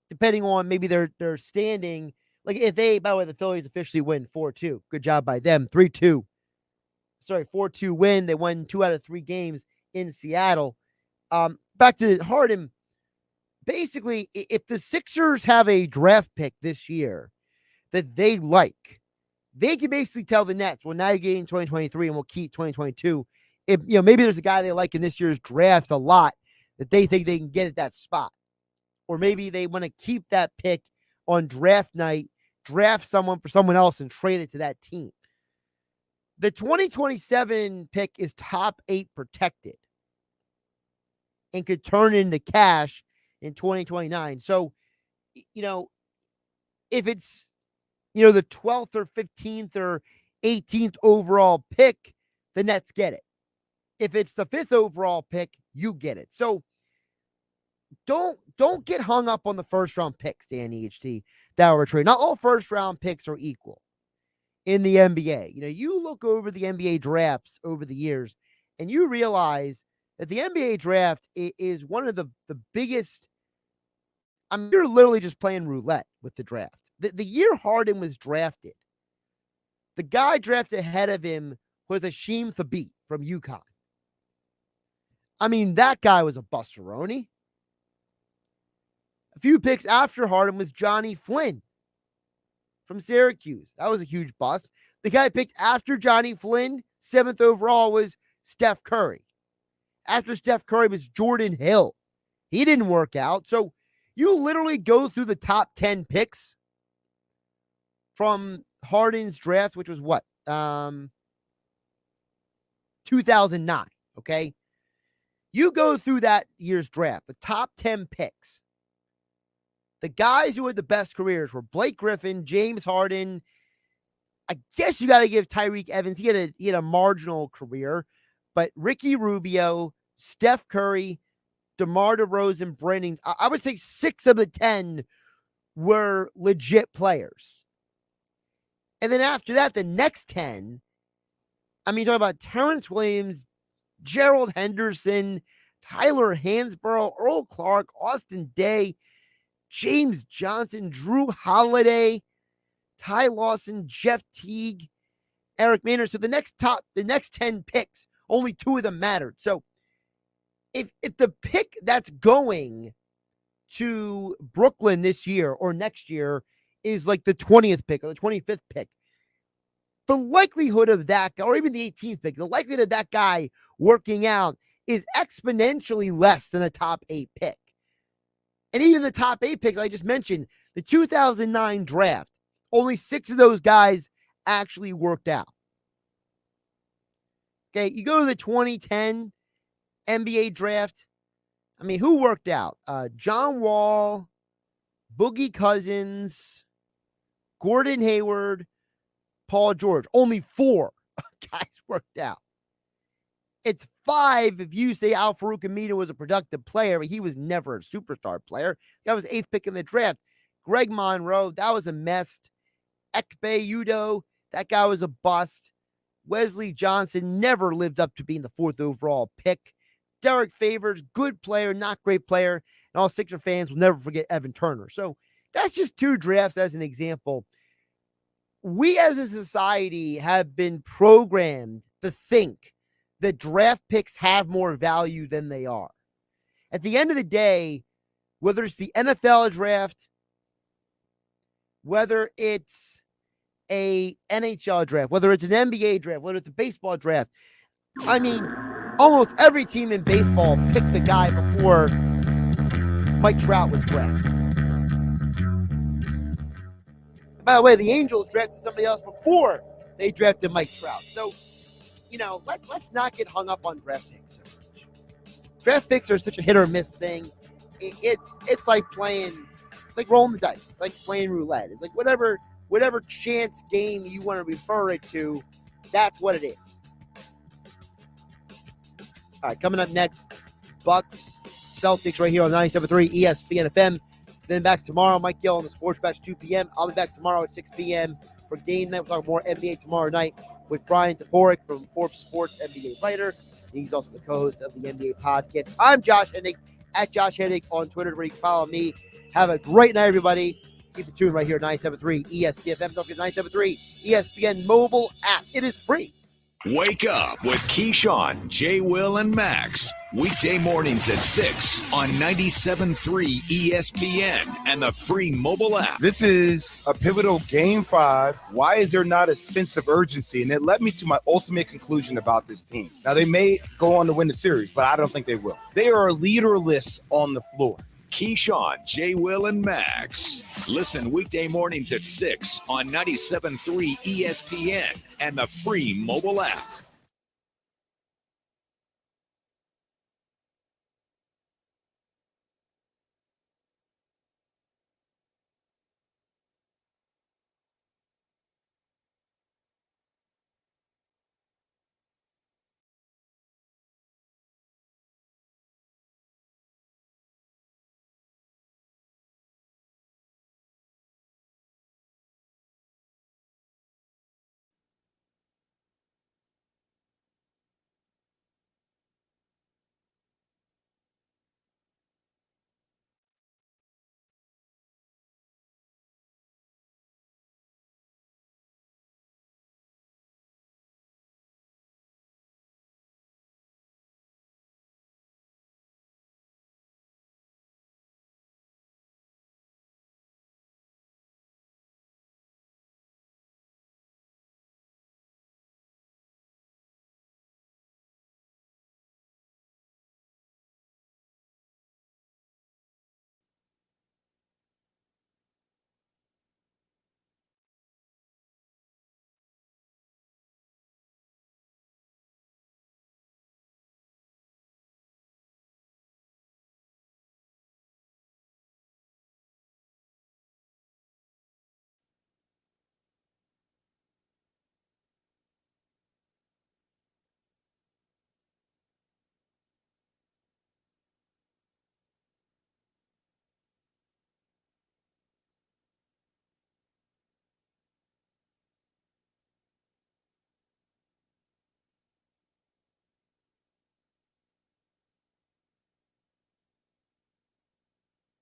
depending on maybe their standing. Like if they, by the way, the Phillies officially win 4-2. Good job by them. 4-2 win. They won 2 out of 3 games in Seattle. Back to Harden. Basically, if the Sixers have a draft pick this year that they like, they can basically tell the Nets, well, now you're getting 2023 and we'll keep 2022. If, maybe there's a guy they like in this year's draft a lot that they think they can get at that spot. Or maybe they want to keep that pick on draft night, draft someone for someone else and trade it to that team. The 2027 pick is top 8 protected and could turn into cash in 2029. So, if it's, the 12th or 15th or 18th overall pick, the Nets get it. If it's the 5th overall pick, you get it. So don't get hung up on the first round picks, Dan EHT, that were traded. Not all first round picks are equal in the NBA. You look over the NBA drafts over the years and you realize that the NBA draft is one of the biggest. You're literally just playing roulette with the draft. The year Harden was drafted, the guy drafted ahead of him was Hasheem Thabeet from UConn. That guy was a busteroni. A few picks after Harden was Johnny Flynn from Syracuse. That was a huge bust. The guy picked after Johnny Flynn, 7th overall, was Steph Curry. After Steph Curry was Jordan Hill. He didn't work out. So you literally go through the top 10 picks from Harden's draft, which was what? 2009, okay? You go through that year's draft, the top 10 picks. The guys who had the best careers were Blake Griffin, James Harden. I guess you got to give Tyreek Evans. He had a marginal career, but Ricky Rubio, Steph Curry, DeMar DeRozan, Brandon. I would say 6 of the 10 were legit players. And then after that, the next 10, you talk about Terrence Williams, Gerald Henderson, Tyler Hansborough, Earl Clark, Austin Day, James Johnson, Drew Holiday, Ty Lawson, Jeff Teague, Eric Maynard. So the next 10 picks, only 2 of them mattered. So if the pick that's going to Brooklyn this year or next year is like the 20th pick or the 25th pick, the likelihood of that guy, or even the 18th pick, the likelihood of that guy working out is exponentially less than a top 8 pick. And even the top 8 picks I just mentioned, the 2009 draft, only 6 of those guys actually worked out. Okay, you go to the 2010 NBA draft. Who worked out? John Wall, Boogie Cousins, Gordon Hayward, Paul George. Only 4 guys worked out. It's 5 if you say Al-Farouq Aminu was a productive player, but he was never a superstar player. That was 8th pick in the draft. Greg Monroe, that was a mess. Ekpe Udoh, that guy was a bust. Wesley Johnson never lived up to being the 4th overall pick. Derek Favors, good player, not great player. And all Sixer fans will never forget Evan Turner. So that's just 2 drafts as an example. We as a society have been programmed to think that draft picks have more value than they are. At the end of the day, whether it's the NFL draft, whether it's a NHL draft, whether it's an NBA draft, whether it's a baseball draft, I mean, almost every team in baseball picked a guy before Mike Trout was drafted. By the way, the Angels drafted somebody else before they drafted Mike Trout. So, let's not get hung up on draft picks so much. Draft picks are such a hit or miss thing. It's like rolling the dice. It's like playing roulette. It's like whatever chance game you want to refer it to, that's what it is. All right, coming up next, Bucks, Celtics right here on 97.3 ESPN FM. Then back tomorrow, Mike Gill on the Sports Batch 2 p.m. I'll be back tomorrow at 6 p.m. for Game Night. We'll talk more NBA tomorrow night with Brian Toporek from Forbes Sports NBA writer. He's also the co-host of the NBA podcast. I'm Josh Hennig, at Josh Hennig on Twitter, where you can follow me. Have a great night, everybody. Keep it tuned right here at 97.3 ESPN FM. Don't forget 97.3 ESPN mobile app. It is free. Wake up with Keyshawn, J. Will, and Max. Weekday mornings at 6 on 97.3 ESPN and the free mobile app. This is a pivotal Game 5. Why is there not a sense of urgency? And it led me to my ultimate conclusion about this team. Now, they may go on to win the series, but I don't think they will. They are leaderless on the floor. Keyshawn, J. Will, and Max. Listen weekday mornings at 6 on 97.3 ESPN and the free mobile app.